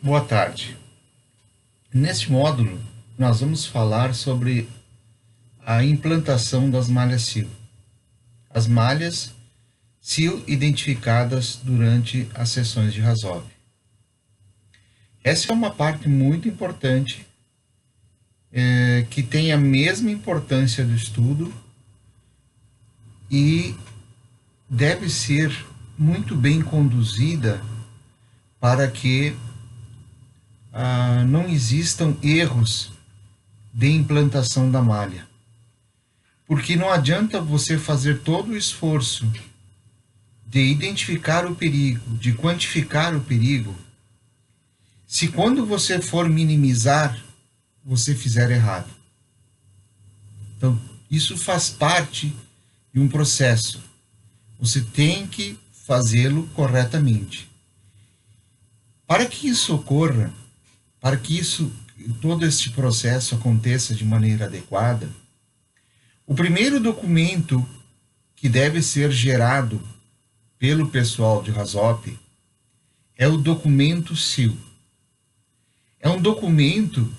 Boa tarde. Neste módulo, nós vamos falar sobre a implantação das malhas SIL. As malhas SIL identificadas durante as sessões de RASOP. Essa é uma parte muito importante, que tem a mesma importância do estudo e deve ser muito bem conduzida para que não existam erros de implantação da malha. Porque não adianta você fazer todo o esforço de identificar o perigo, de quantificar o perigo, se quando você for minimizar, você fizer errado. Então, isso faz parte de um processo. Você tem que fazê-lo corretamente. Para que isso ocorra, para que todo este processo aconteça de maneira adequada, o primeiro documento que deve ser gerado pelo pessoal de RASOP é o documento SIL. É um documento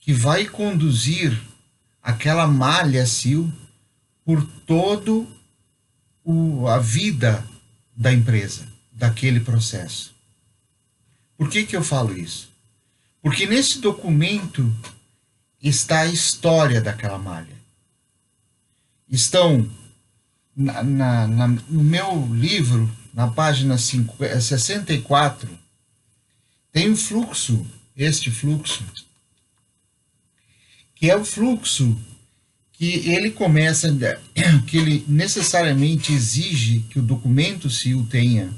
que vai conduzir aquela malha SIL por toda a vida da empresa, daquele processo. Por que eu falo isso? Porque nesse documento está a história daquela malha. Estão no meu livro, na página 64, tem um fluxo, este fluxo, que é o fluxo que ele começa, que ele necessariamente exige que o documento SIL tenha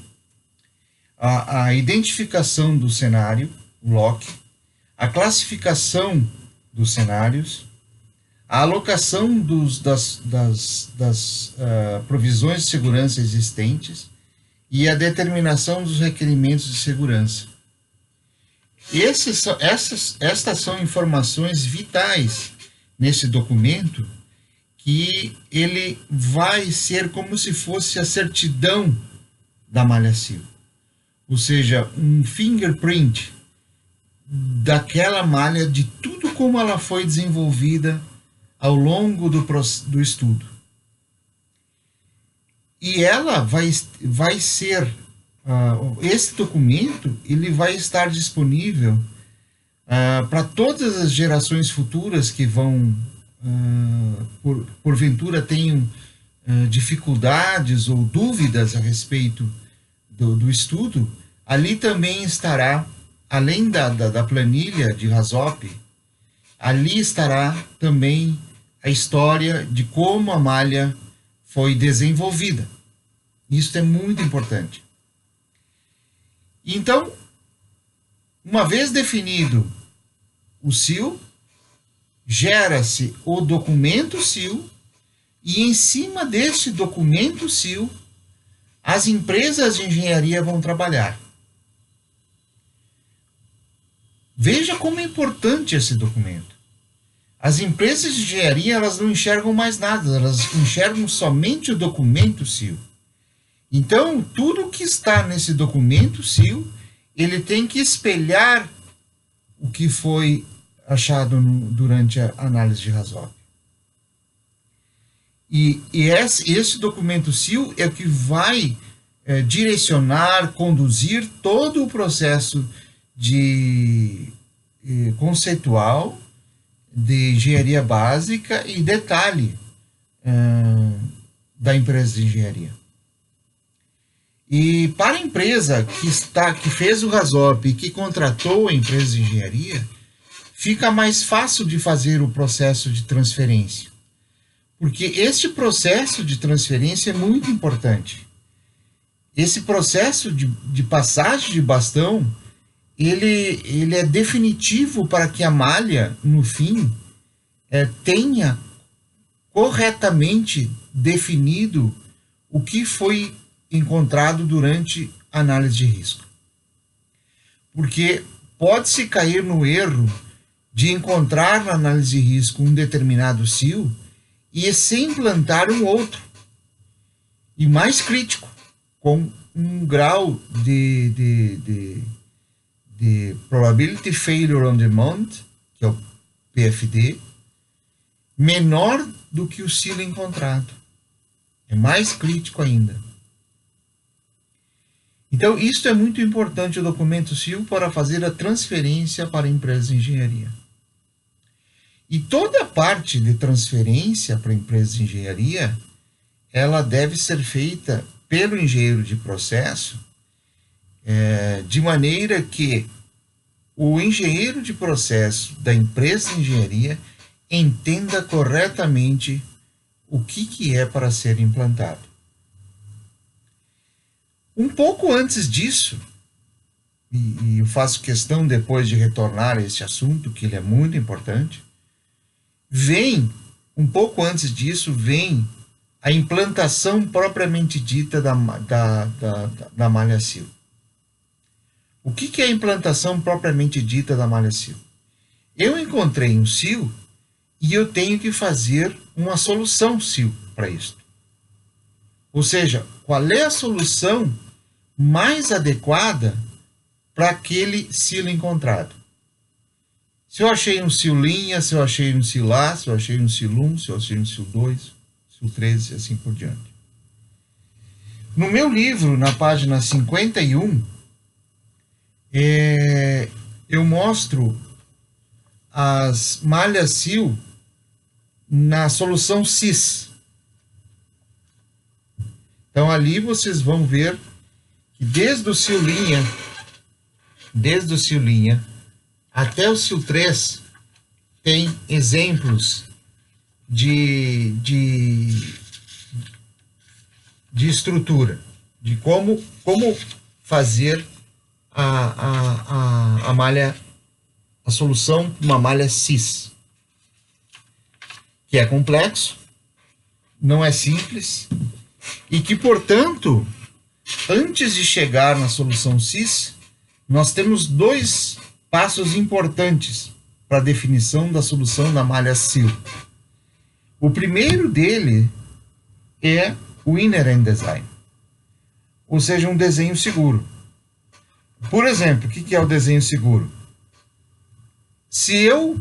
a identificação do cenário, o LOC, a classificação dos cenários, a alocação das provisões de segurança existentes e a determinação dos requerimentos de segurança. Estas são informações vitais nesse documento, que ele vai ser como se fosse a certidão da malha SIL. Ou seja, um fingerprint daquela malha, de tudo como ela foi desenvolvida ao longo do estudo. E ela vai ser, esse documento, ele vai estar disponível para todas as gerações futuras que vão, porventura, tenham dificuldades ou dúvidas a respeito do estudo. Ali também estará, além da planilha de RASOP, ali estará também a história de como a malha foi desenvolvida. Isso é muito importante. Então, uma vez definido o SIL, gera-se o documento SIL, e em cima deste documento SIL, as empresas de engenharia vão trabalhar. Veja como é importante esse documento. As empresas de engenharia, elas não enxergam mais nada, elas enxergam somente o documento SIL. Então, tudo que está nesse documento SIL, ele tem que espelhar o que foi achado durante a análise de RASOP. E esse documento SIL é o que vai direcionar, conduzir todo o processo conceitual de engenharia básica e detalhe da empresa de engenharia. E para a empresa que fez o RASOP e que contratou a empresa de engenharia, fica mais fácil de fazer o processo de transferência. Porque este processo de transferência é muito importante. Esse processo de passagem de bastão, ele é definitivo para que a malha, no fim, tenha corretamente definido o que foi encontrado durante a análise de risco. Porque pode-se cair no erro de encontrar na análise de risco um determinado SIL e se implantar um outro, e mais crítico, com um grau de Probability Failure on Demand, que é o PFD, menor do que o silo encontrado. É mais crítico ainda. Então, isso é muito importante, o documento SIL, para fazer a transferência para a empresa de engenharia. E toda a parte de transferência para a empresa de engenharia, ela deve ser feita pelo engenheiro de processo, de maneira que o engenheiro de processo da empresa de engenharia entenda corretamente o que é para ser implantado. Um pouco antes disso, e eu faço questão depois de retornar a esse assunto, que ele é muito importante, um pouco antes disso, vem a implantação propriamente dita da malha SIL. O que é a implantação propriamente dita da malha SIL? Eu encontrei um SIL e eu tenho que fazer uma solução SIL para isso. Ou seja, qual é a solução mais adequada para aquele silo encontrado? Se eu achei um sil linha, se eu achei um sil A, se eu achei um sil 1, se eu achei um sil 2, sil 3 e assim por diante. No meu livro, na página 51, eu mostro as malhas SIL na solução CIS. Então ali vocês vão ver que desde o sil linha até o sil 3 tem exemplos de estrutura, de como fazer a malha, a solução de uma malha CIS, que é complexo, não é simples, e que, portanto, antes de chegar na solução CIS, nós temos dois passos importantes para a definição da solução da malha SIL. O primeiro dele é o Inherent Design, ou seja, um desenho seguro. Por exemplo, o que é o desenho seguro? Se eu,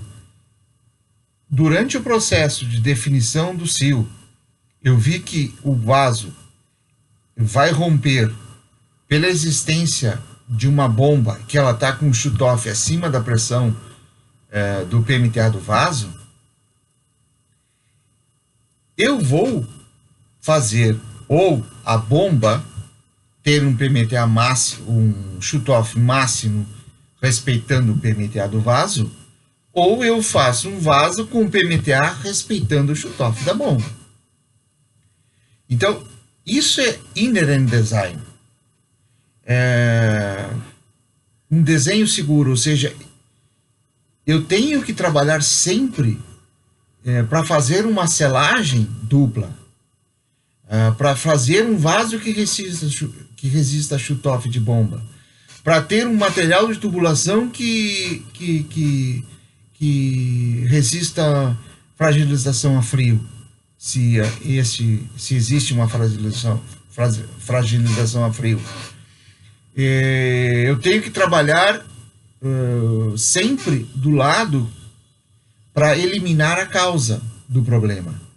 durante o processo de definição do SIL, eu vi que o vaso vai romper pela existência de uma bomba, que ela está com um shutoff acima da pressão do PMTA do vaso, eu vou fazer ou a bomba ter um PMTA máximo, um shutoff máximo respeitando o PMTA do vaso, ou eu faço um vaso com PMTA respeitando o shutoff da bomba. Então, isso é Inherent Design. Um desenho seguro, ou seja, eu tenho que trabalhar sempre para fazer uma selagem dupla, para fazer um vaso que resista a shutoff de bomba, para ter um material de tubulação que resista fragilização a frio, se existe uma fragilização a frio. Eu tenho que trabalhar sempre do lado para eliminar a causa do problema.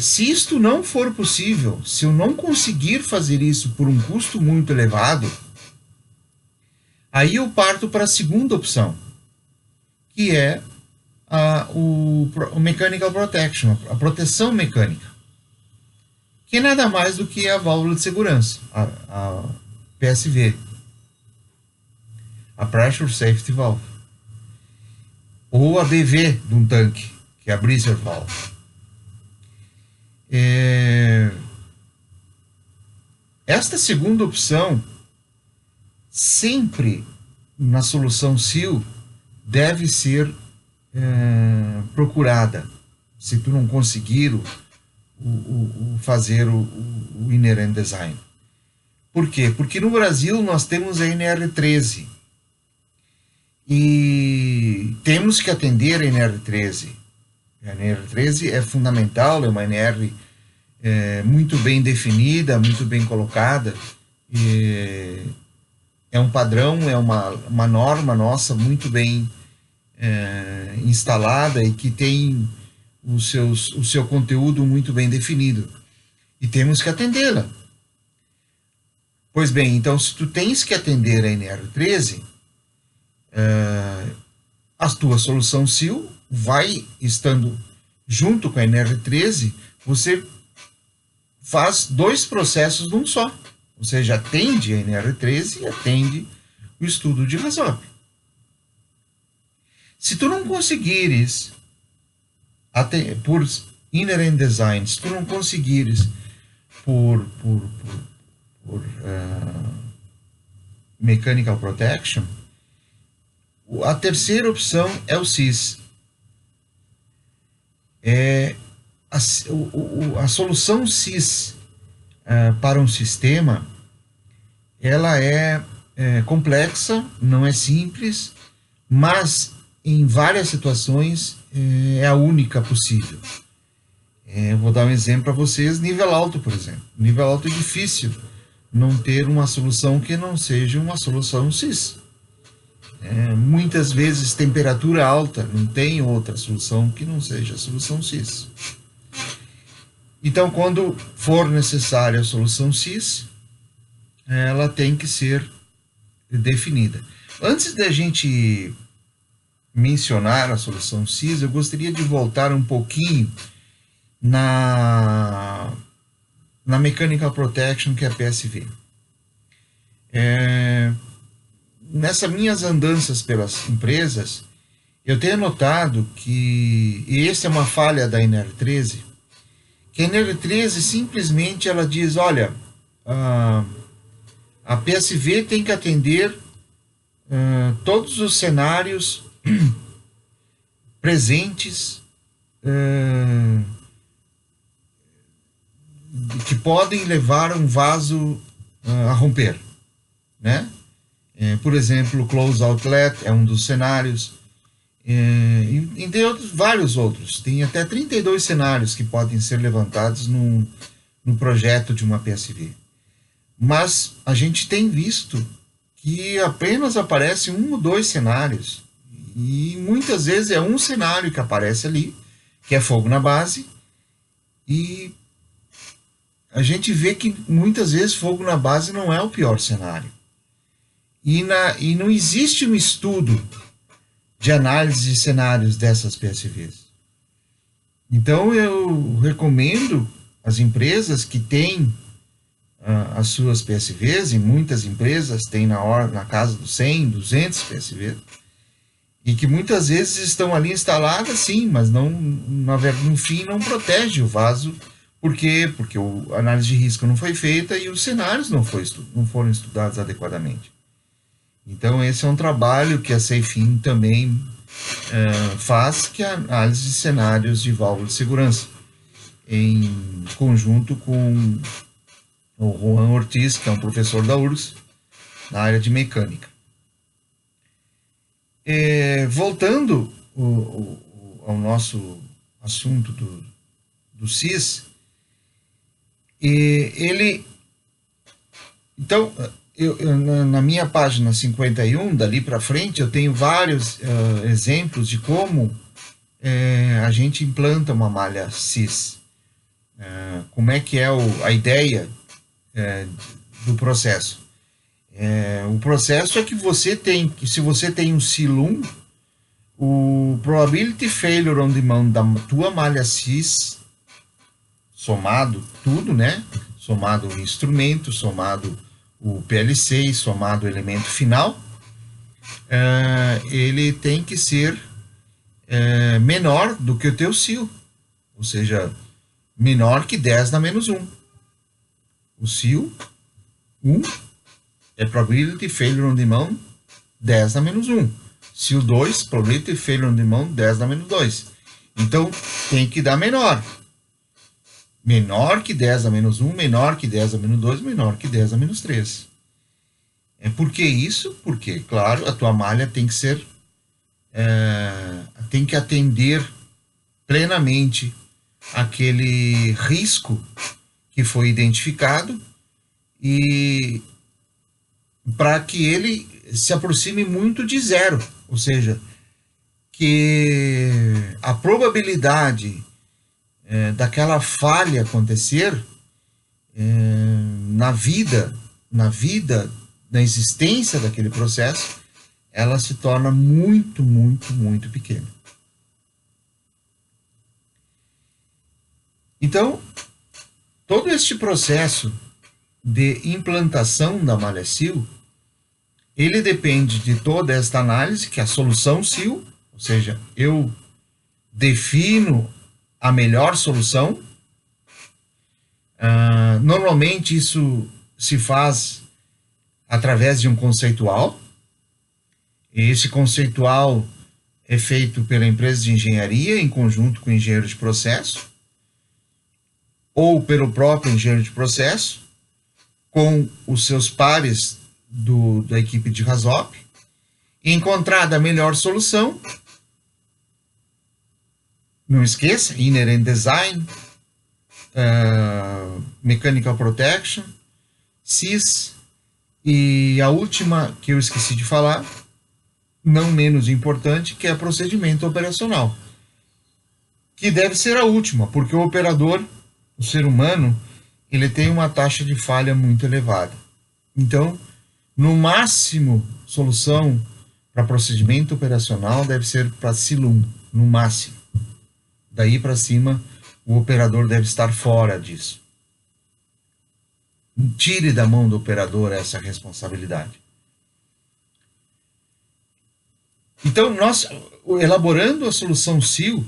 Se isto não for possível, se eu não conseguir fazer isso por um custo muito elevado, aí eu parto para a segunda opção, que é o Mechanical Protection, a proteção mecânica, que é nada mais do que a válvula de segurança, a PSV, a Pressure Safety Valve, ou a BV de um tanque, que é a Breather Valve. Esta segunda opção, sempre na solução SIL, deve ser procurada, se tu não conseguir fazer o Inherent Design. Por quê? Porque no Brasil nós temos a NR13 e temos que atender a NR13. A NR13 é fundamental, é uma NR muito bem definida, muito bem colocada, é um padrão, é uma norma nossa muito bem instalada e que tem o seu conteúdo muito bem definido. E temos que atendê-la. Pois bem, então se tu tens que atender a NR13, a tua solução SIL vai estando junto com a NR13, você faz dois processos num só. Ou seja, atende a NR13 e atende o estudo de RASOP. Se tu não conseguires, por Inherent Design, se tu não conseguires por Mechanical Protection, a terceira opção é o CIS. A solução CIS para um sistema, ela é complexa, não é simples, mas em várias situações é a única possível. Vou dar um exemplo para vocês, nível alto, por exemplo. Nível alto é difícil não ter uma solução que não seja uma solução CIS. Muitas vezes temperatura alta, não tem outra solução que não seja a solução CIS. Então, quando for necessária a solução CIS, ela tem que ser definida. Antes da gente mencionar a solução CIS, eu gostaria de voltar um pouquinho na Mechanical Protection, que é a PSV. Nessas minhas andanças pelas empresas, eu tenho notado que, e essa é uma falha da NR13, que a NR13 simplesmente ela diz, olha, a PSV tem que atender todos os cenários presentes que podem levar um vaso a romper, né? Por exemplo, close outlet é um dos cenários, e tem vários outros. Tem até 32 cenários que podem ser levantados no projeto de uma PSV. Mas a gente tem visto que apenas aparece um ou dois cenários. E muitas vezes é um cenário que aparece ali, que é fogo na base, e a gente vê que muitas vezes fogo na base não é o pior cenário. E não existe um estudo de análise de cenários dessas PSVs. Então eu recomendo às empresas que têm as suas PSVs, e muitas empresas têm na casa dos 100, 200 PSVs, e que muitas vezes estão ali instaladas, sim, mas não, no fim não protege o vaso. Por quê? Porque a análise de risco não foi feita e os cenários não foram estudados adequadamente. Então, esse é um trabalho que a Ceifim também faz, que é a análise de cenários de válvula de segurança, em conjunto com o Juan Ortiz, que é um professor da URGS, na área de mecânica. Voltando ao nosso assunto do CIS, então, na minha página 51, dali para frente, eu tenho vários exemplos de como a gente implanta uma malha CIS. Como é que é a ideia do processo. O processo é que se você tem um silo 1, o probability failure on demand da tua malha CIS, somado tudo, né? Somado o instrumento, somado o PLC, somado o elemento final, ele tem que ser menor do que o teu SIL, ou seja, menor que 10 na menos 1. O SIL 1 é probability failure on demand 10 na menos 1. SIL 2, probability failure on demand 10 na menos 2. Então, tem que dar menor. Menor que 10 a menos 1, menor que 10 a menos 2, menor que 10 a menos 3. Por que isso? Porque, claro, a tua malha tem que ser, tem que atender plenamente aquele risco que foi identificado e para que ele se aproxime muito de zero, ou seja, que a probabilidade daquela falha acontecer na vida, na existência daquele processo, ela se torna muito, muito, muito pequena. Então, todo este processo de implantação da malha SEAL, ele depende de toda esta análise, que é a solução SEAL, ou seja, eu defino a melhor solução. Normalmente isso se faz através de um conceitual. E esse conceitual é feito pela empresa de engenharia em conjunto com o engenheiro de processo, ou pelo próprio engenheiro de processo, com os seus pares da equipe de RASOP, encontrada a melhor solução. Não esqueça, Inherent Design, Mechanical Protection, CIS, e a última que eu esqueci de falar, não menos importante, que é procedimento operacional, que deve ser a última, porque o operador, o ser humano, ele tem uma taxa de falha muito elevada. Então, no máximo, solução para procedimento operacional deve ser para SIL-1, no máximo. Daí para cima, o operador deve estar fora disso. Tire da mão do operador essa responsabilidade. Então, nós, elaborando a solução SEAL,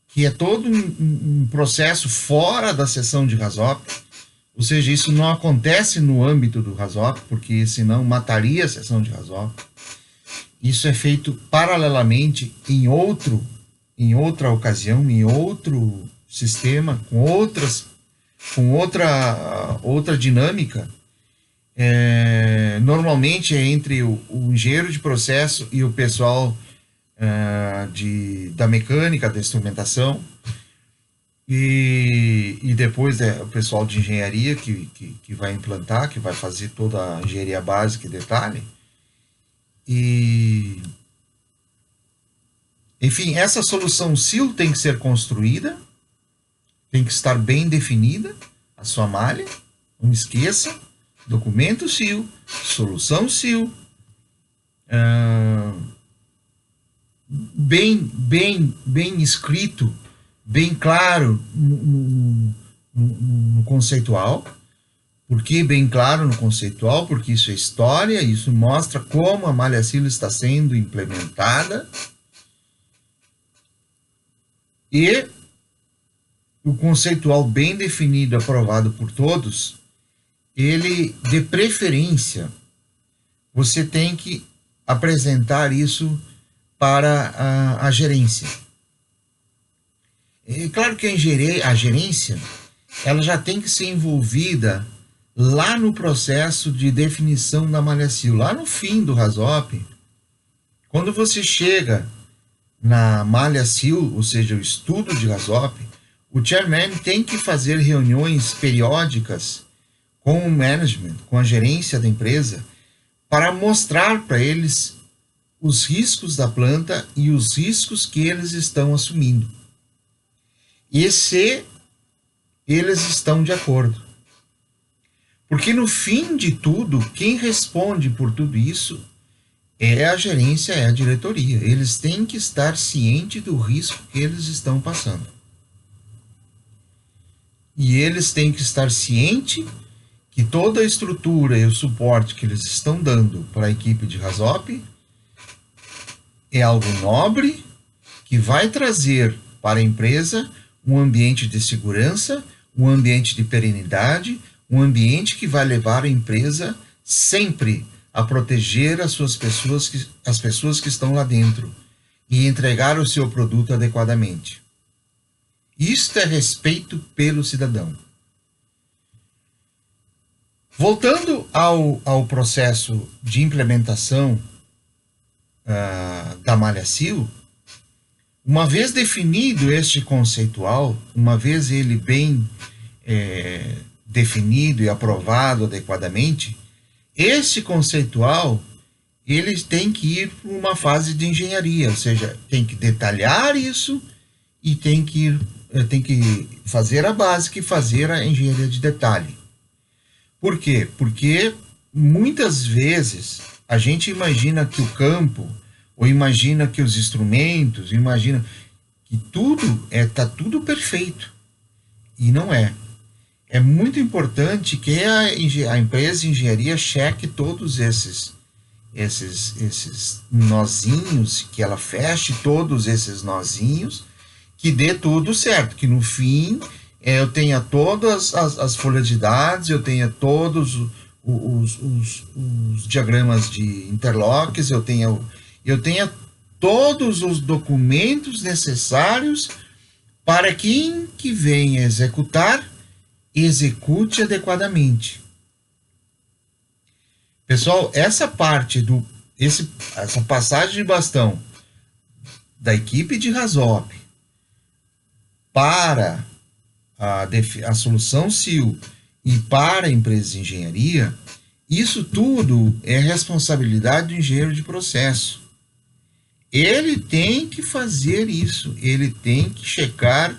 que é todo um processo fora da seção de RASOP, ou seja, isso não acontece no âmbito do RASOP, porque senão mataria a seção de RASOP. Isso é feito paralelamente em outra ocasião, em outro sistema, com outra dinâmica. Normalmente é entre o engenheiro de processo e o pessoal da mecânica, da instrumentação, e depois o pessoal de engenharia que vai implantar, que vai fazer toda a engenharia básica e detalhe. E, enfim, essa solução SEAL tem que ser construída, tem que estar bem definida a sua malha. Não esqueça, documento SEAL, solução SEAL, bem escrito, bem claro no conceitual. Por que bem claro no conceitual? Porque isso é história, isso mostra como a malha SEAL está sendo implementada. E o conceitual bem definido, aprovado por todos, ele, de preferência, você tem que apresentar isso para a gerência. É claro que a gerência, ela já tem que ser envolvida lá no processo de definição da malha SEAL, lá no fim do RASOP. Quando você chega na malha SEAL, ou seja, o estudo de RASOP, o chairman tem que fazer reuniões periódicas com o management, com a gerência da empresa, para mostrar para eles os riscos da planta e os riscos que eles estão assumindo. E se eles estão de acordo. Porque no fim de tudo, quem responde por tudo isso é a gerência, é a diretoria. Eles têm que estar cientes do risco que eles estão passando. E eles têm que estar cientes que toda a estrutura e o suporte que eles estão dando para a equipe de RASOP é algo nobre, que vai trazer para a empresa um ambiente de segurança, um ambiente de perenidade, um ambiente que vai levar a empresa sempre a proteger as pessoas que estão lá dentro e entregar o seu produto adequadamente. Isto é respeito pelo cidadão. Voltando ao processo de implementação da malha SEAL, uma vez definido este conceitual, uma vez ele bem definido e aprovado adequadamente, Esse conceitual, ele tem que ir para uma fase de engenharia, ou seja, tem que detalhar isso e tem que fazer a básica e fazer a engenharia de detalhe. Por quê? Porque muitas vezes a gente imagina que o campo, ou imagina que os instrumentos, imagina que tudo tá tudo perfeito. E não é. É muito importante que a empresa de engenharia cheque todos esses nozinhos, que ela feche todos esses nozinhos, que dê tudo certo, que no fim eu tenha todas as folhas de dados, eu tenha todos os diagramas de interlocks, eu tenha todos os documentos necessários para quem que venha executar, execute adequadamente. Pessoal, essa passagem de bastão da equipe de RASOP para a solução CIL e para a empresa de engenharia, isso tudo é responsabilidade do engenheiro de processo. Ele tem que fazer isso, ele tem que checar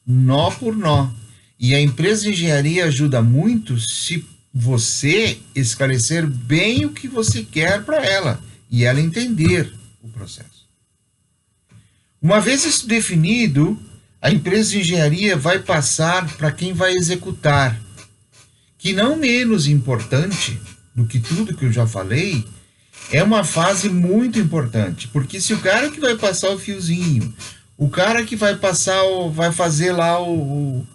nó por nó. E a empresa de engenharia ajuda muito se você esclarecer bem o que você quer para ela e ela entender o processo. Uma vez isso definido, a empresa de engenharia vai passar para quem vai executar, que não menos importante do que tudo que eu já falei, é uma fase muito importante, porque se o cara que vai passar o fiozinho, o cara que vai fazer lá o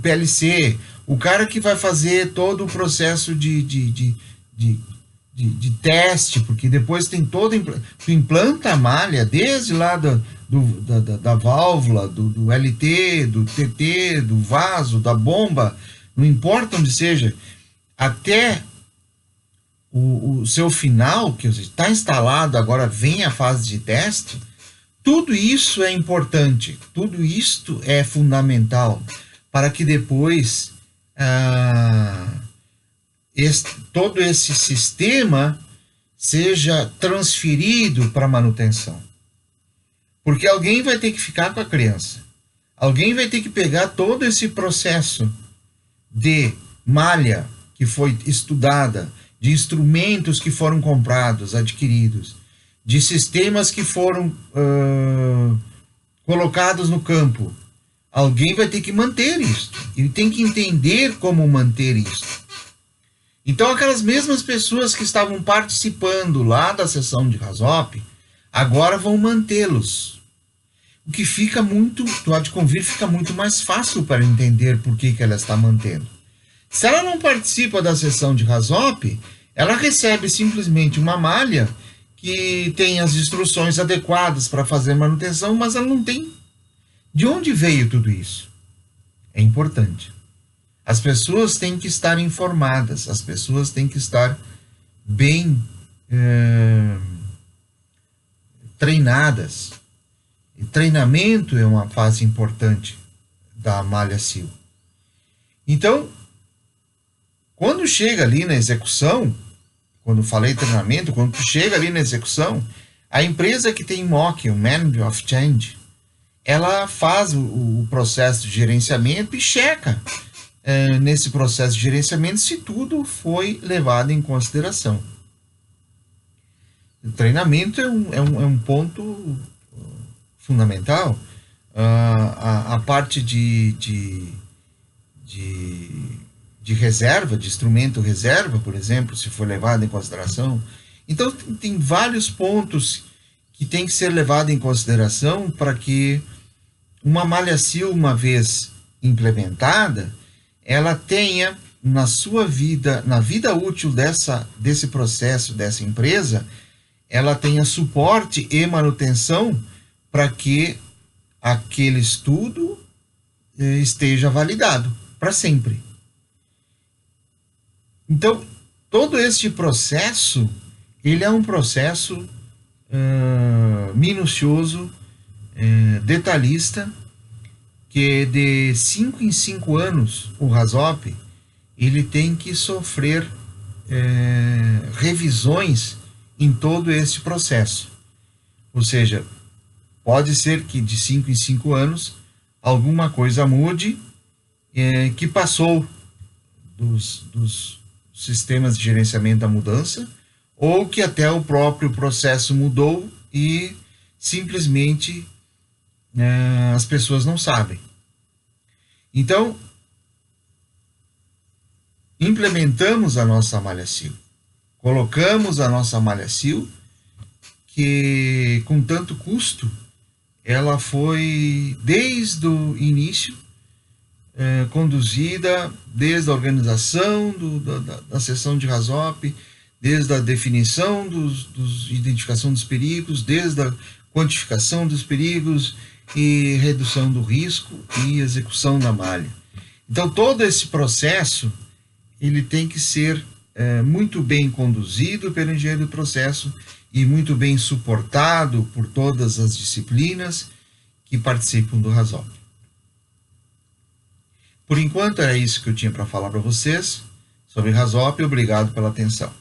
PLC, o cara que vai fazer todo o processo de teste, porque depois tem tu implanta a malha, desde lá da válvula, do LT, do TT, do vaso, da bomba, não importa onde seja, até o seu final, que está instalado, agora vem a fase de teste, tudo isso é importante, tudo isto é fundamental para que depois todo esse sistema seja transferido para manutenção. Porque alguém vai ter que ficar com a criança, alguém vai ter que pegar todo esse processo de malha que foi estudada, de instrumentos que foram comprados, adquiridos, de sistemas que foram colocados no campo. Alguém vai ter que manter isso. Ele tem que entender como manter isso. Então, aquelas mesmas pessoas que estavam participando lá da sessão de RASOP, agora vão mantê-los. O que fica muito, do ad convir, fica muito mais fácil para entender por que ela está mantendo. Se ela não participa da sessão de RASOP, ela recebe simplesmente uma malha que tem as instruções adequadas para fazer manutenção, mas ela não tem de onde veio tudo isso. É importante. As pessoas têm que estar informadas, as pessoas têm que estar bem treinadas. E treinamento é uma fase importante da malha CIL. Então, quando chega ali na execução, quando falei treinamento, quando chega ali na execução, a empresa que tem MOC, o Manager of Change, ela faz o processo de gerenciamento e checa nesse processo de gerenciamento se tudo foi levado em consideração. O treinamento é um ponto fundamental. A parte de reserva, de instrumento reserva, por exemplo, se for levado em consideração. Então, tem vários pontos que tem que ser levado em consideração para que uma malha CIL, uma vez implementada, ela tenha na sua vida, na vida útil desse processo, dessa empresa, ela tenha suporte e manutenção para que aquele estudo esteja validado para sempre. Então, todo este processo, ele é um processo minucioso, detalhista, que de 5 em 5 anos, o RASOP, ele tem que sofrer revisões em todo esse processo. Ou seja, pode ser que de 5 em 5 anos alguma coisa mude, que passou dos sistemas de gerenciamento da mudança, ou que até o próprio processo mudou e simplesmente as pessoas não sabem. Então, implementamos a nossa malha SIL, colocamos a nossa malha SIL, que com tanto custo, ela foi desde o início conduzida, desde a organização da sessão de RASOP, desde a definição identificação dos perigos, desde a quantificação dos perigos e redução do risco e execução da malha. Então, todo esse processo ele tem que ser muito bem conduzido pelo engenheiro do processo e muito bem suportado por todas as disciplinas que participam do RASOP. Por enquanto, era isso que eu tinha para falar para vocês sobre RASOP. Obrigado pela atenção.